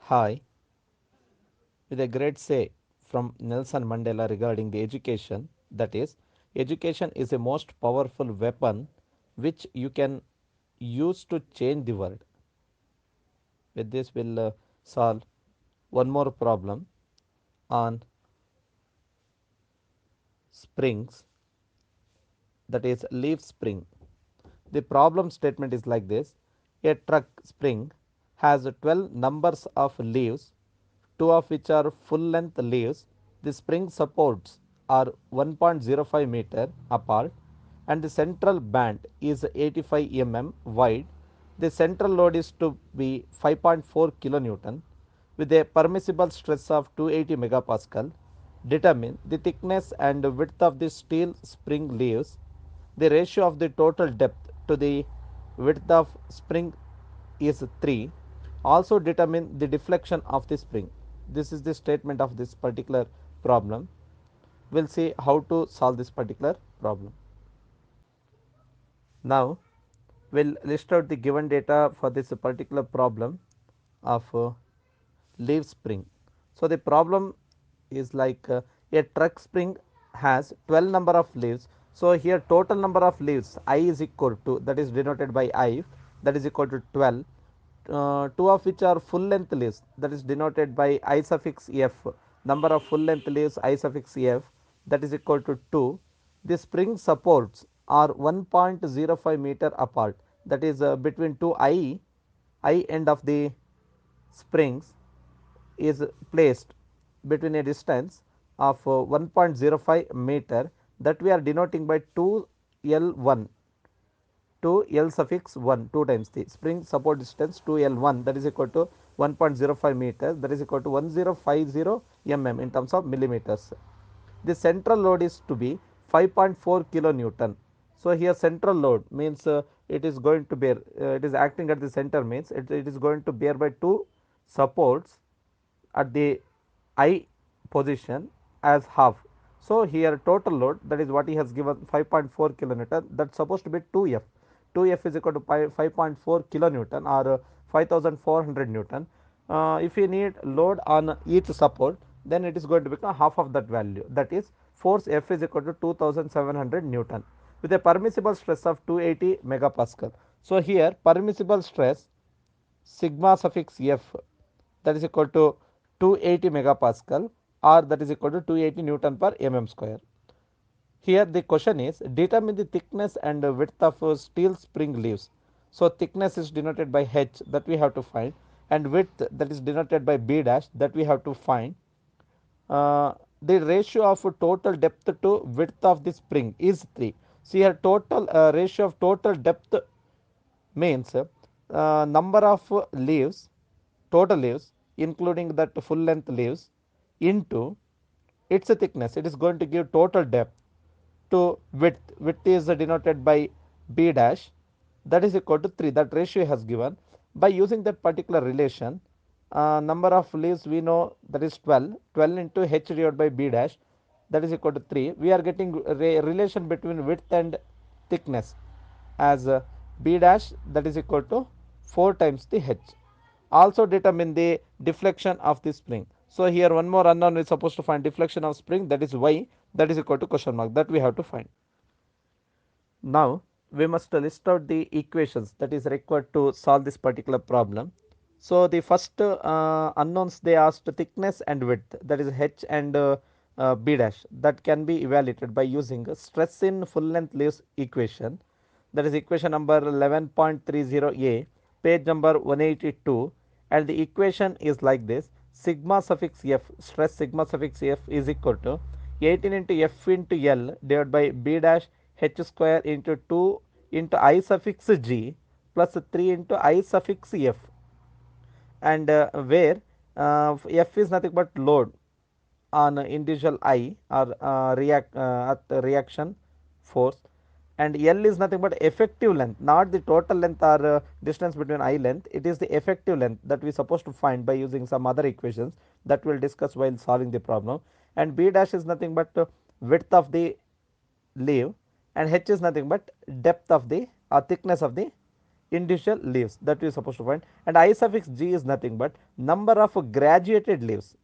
Hi, with a great say from Nelson Mandela regarding the education, that is, education is a most powerful weapon which you can use to change the world. With this, we'll solve one more problem on springs, that is, leaf spring. The problem statement is like this: a truck spring has 12 numbers of leaves, two of which are full length leaves. The spring supports are 1.05 meter apart and the central band is 85 wide. The central load is to be 5.4 kilonewton with a permissible stress of 280 megapascal. Determine the thickness and width of the steel spring leaves. The ratio of the total depth to the width of spring is 3. Also determine the deflection of the spring. This is the statement of this particular problem. We'll see how to solve this particular problem. Now we'll list out the given data for this particular problem of leaf spring. So the problem is like a truck spring has 12 number of leaves. So here total number of leaves I is equal to, that is denoted by I, that is equal to 12. Two of which are full length leaves, that is denoted by I suffix f, number of full length leaves I suffix f, that is equal to 2. The spring supports are 1.05 meter apart, that is between two I end of the springs is placed between a distance of 1.05 meter, that we are denoting by 2L1, 2 L suffix 1, 2 times the spring support distance 2L1, that is equal to 1.05 meters, that is equal to 1050 in terms of millimeters. The central load is to be 5.4 kilonewton. So here central load means it is going to bear, it is acting at the center, means it is going to bear by two supports at the I position as half. So here total load, that is what he has given 5.4 kilonewton, that is supposed to be 2F. 2F is equal to 5.4 kilonewton or 5400 Newton. If you need load on each support, then it is going to become half of that value, that is force F is equal to 2700 Newton with a permissible stress of 280 megapascal. So here permissible stress sigma suffix f, that is equal to 280 megapascal or that is equal to 280 Newton per mm square. Here the question is determine the thickness and width of steel spring leaves. So thickness is denoted by h, that we have to find, and width, that is denoted by b dash, that we have to find. The ratio of total depth to width of the spring is 3. So here total ratio of total depth means number of leaves, total leaves including that full length leaves, into its thickness, it is going to give total depth to width. Width is denoted by b dash, that is equal to 3, that ratio has given. By using that particular relation, number of leaves we know, that is 12, 12 into h divided by b dash, that is equal to 3. We are getting relation between width and thickness as b dash, that is equal to 4 times the h. Also determine the deflection of the spring. So here one more unknown is supposed to find deflection of spring, that is y, that is equal to question mark, that we have to find. Now we must list out the equations that is required to solve this particular problem. So the first unknowns, they asked thickness and width, that is h and b dash, that can be evaluated by using stress in full length leaves equation, that is equation number 11.30a, page number 182, and the equation is like this: sigma suffix f, stress sigma suffix f is equal to 18 into f into L divided by b dash h square into 2 into I suffix g plus 3 into I suffix f, and where f is nothing but load on individual I or at reaction force, and L is nothing but effective length, not the total length or distance between I length, it is the effective length that we supposed to find by using some other equations that we will discuss while solving the problem. And b dash is nothing but width of the leaf, and h is nothing but depth of the thickness of the individual leaves that we are supposed to find, and I suffix g is nothing but number of graduated leaves.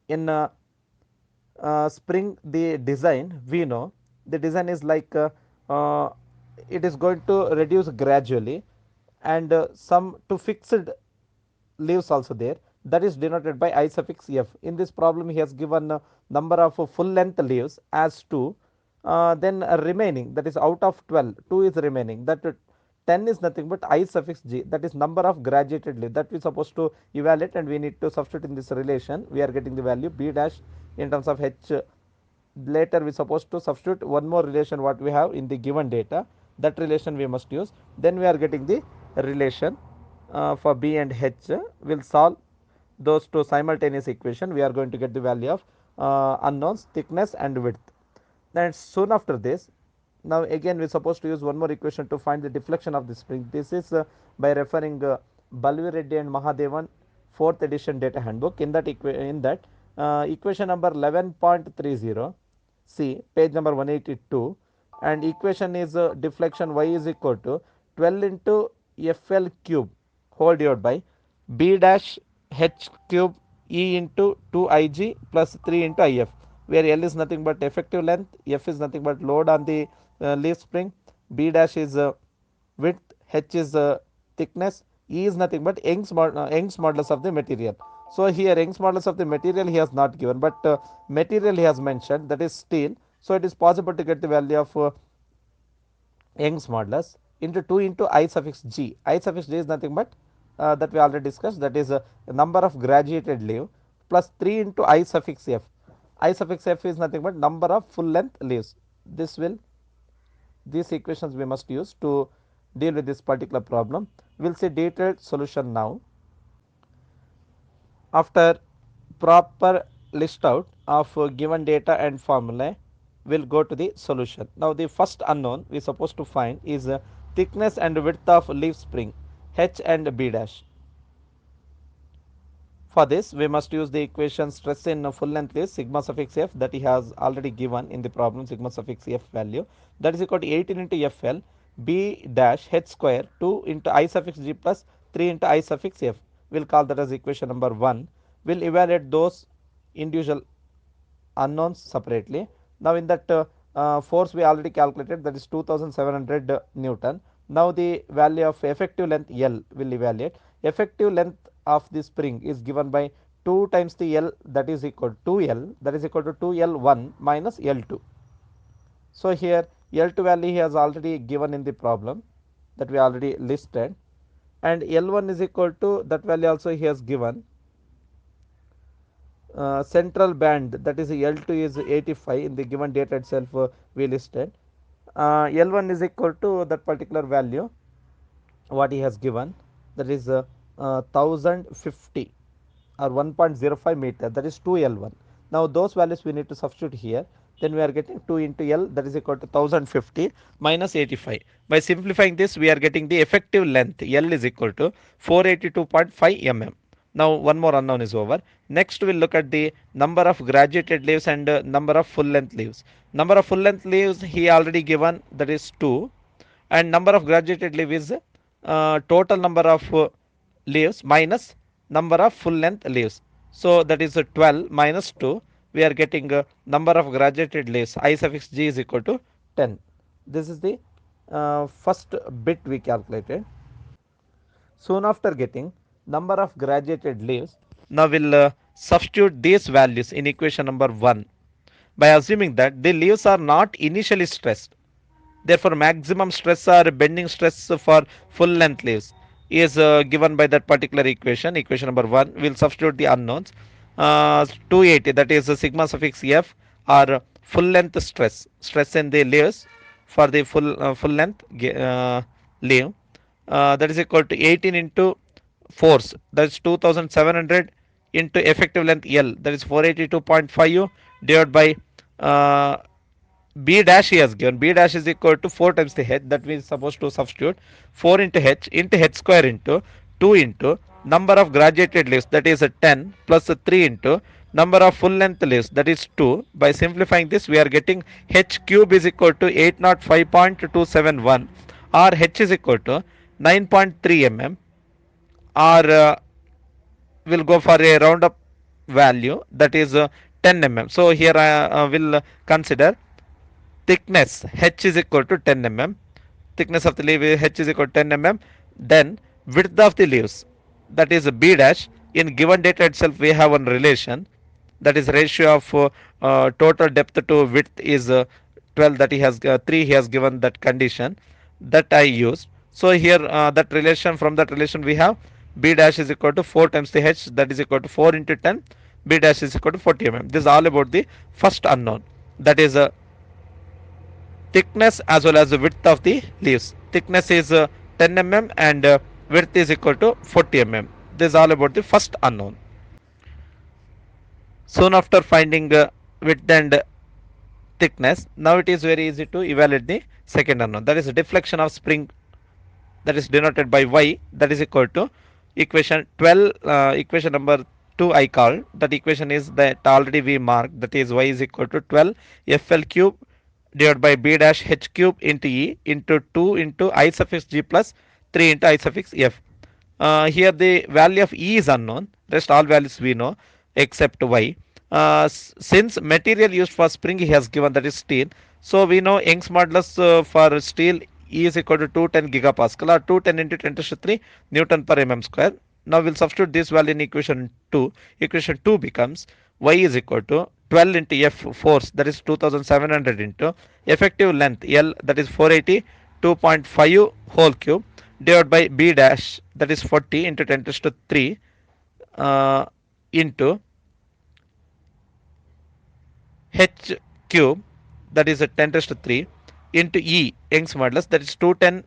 In spring the design, we know the design is like uh, it is going to reduce gradually, and some to fixed leaves also there, that is denoted by I suffix f. In this problem he has given number of full length leaves as 2, then remaining, that is out of 12 2 is remaining, that 10 is nothing but I suffix g, that is number of graduated leaves that we supposed to evaluate, and we need to substitute in this relation. We are getting the value b dash in terms of h. Later we supposed to substitute one more relation what we have in the given data, that relation we must use, then we are getting the relation for b and h. Will solve those two simultaneous equation, we are going to get the value of unknowns, thickness and width. Then soon after this, now again we are supposed to use one more equation to find the deflection of the spring. This is by referring Balvi Reddy and Mahadevan 4th edition data handbook. In that equation number 11.30, see page number 182, and equation is deflection y is equal to 12 into FL cube whole divided by b dash h cube e into 2ig plus 3 into if, where L is nothing but effective length, F is nothing but load on the leaf spring, B dash is width, H is thickness, E is nothing but Young's modulus of the material. So here Young's modulus of the material he has not given, but material he has mentioned, that is steel. So it is possible to get the value of Young's modulus into 2 into I suffix g. I suffix g is nothing but that we already discussed, that is a number of graduated leaf plus 3 into I suffix f. I suffix f is nothing but number of full length leaves. These equations we must use to deal with this particular problem. We will see detailed solution now. After proper list out of given data and formulae, we will go to the solution. Now the first unknown we are supposed to find is thickness and width of leaf spring h and b dash. For this we must use the equation stress in full length is sigma suffix f, that he has already given in the problem, sigma suffix f value, that is equal to 18 into fl b dash h square 2 into I suffix g plus 3 into I suffix f. We will call that as equation number 1. We will evaluate those individual unknowns separately. Now in that force we already calculated, that is 2700 Newton. Now the value of effective length L will evaluate. Effective length of the spring is given by 2 times the L, that is equal to 2L, that is equal to 2L1 minus L2. So here L2 value he has already given in the problem, that we already listed, and L1 is equal to that value also he has given. Central band, that is L2 is 85 in the given data itself we listed. L1 is equal to that particular value what he has given, that is 1050 or 1.05 meter, that is 2L1. Now those values we need to substitute here, then we are getting 2 into L, that is equal to 1050 minus 85. By simplifying this we are getting the effective length L is equal to 482.5 mm. Now one more unknown is over. Next we will look at the number of graduated leaves and number of full length leaves. Number of full length leaves he already given, that is 2, and number of graduated leaf is total number of leaves minus number of full length leaves. So that is 12 minus 2, we are getting number of graduated leaves I suffix g is equal to 10. This is the first bit we calculated. Soon after getting number of graduated leaves, now we will substitute these values in equation number 1 by assuming that the leaves are not initially stressed. Therefore maximum stress or bending stress for full length leaves is given by that particular equation, equation number 1. We will substitute the unknowns, 280, that is sigma suffix f, or full length stress in the leaves for the full length leaf, that is equal to 18 into force, that is 2700 into effective length L, that is 482.5 divided by b dash he has given. B dash is equal to 4 times the h, that we are supposed to substitute 4 into h square into 2 into number of graduated leaves, that is 10 plus 3 into number of full length leaves, that is 2. By simplifying this we are getting h cube is equal to 805.271, or h is equal to 9.3 mm, or we'll go for a roundup value, that is 10 mm. So here I will consider thickness h is equal to 10 mm. Thickness of the leaf h is equal to 10 mm. Then width of the leaves, that is b dash. In given data itself we have one relation, that is ratio of total depth to width is 12, that he has 3, he has given that condition that I used. So here that relation, from that relation we have b dash is equal to 4 times the h, that is equal to 4 into 10. B dash is equal to 40 mm. This is all about the first unknown, that is thickness as well as the width of the leaves. Thickness is 10 mm and width is equal to 40 mm. This is all about the first unknown. Soon after finding width and thickness, now it is very easy to evaluate the second unknown, that is deflection of spring, that is denoted by y, that is equal to equation 12, equation number 2 I called. That equation is that already we marked, that is y is equal to 12 fl cube divided by b dash h cube into e into 2 into I suffix g plus 3 into I suffix f. Here the value of e is unknown, rest all values we know except y. Since material used for spring he has given, that is steel, so we know Young's modulus for steel E is equal to 210 gigapascal, or 210 into 10 to the 3 Newton per mm square. Now we'll substitute this value in equation 2. Equation 2 becomes y is equal to 12 into F force, that is 2700 into effective length L, that is 482.5 whole cube, divided by B dash, that is 40 into 10 to the 3 into h cube, that is 10 to the 3 into E Young's modulus, that is 210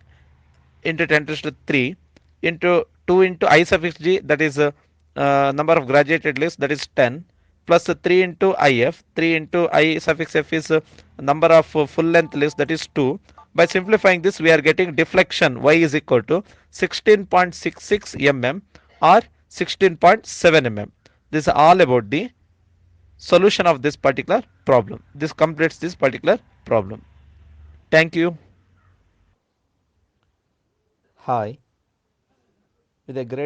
into 10 to the 3 into 2 into I suffix g, that is number of graduated leaves, that is 10, plus 3 into if, 3 into I suffix f is number of full length leaves, that is 2. By simplifying this we are getting deflection y is equal to 16.66 mm or 16.7 mm. This is all about the solution of this particular problem. This completes this particular problem. Thank you. Hi. With a great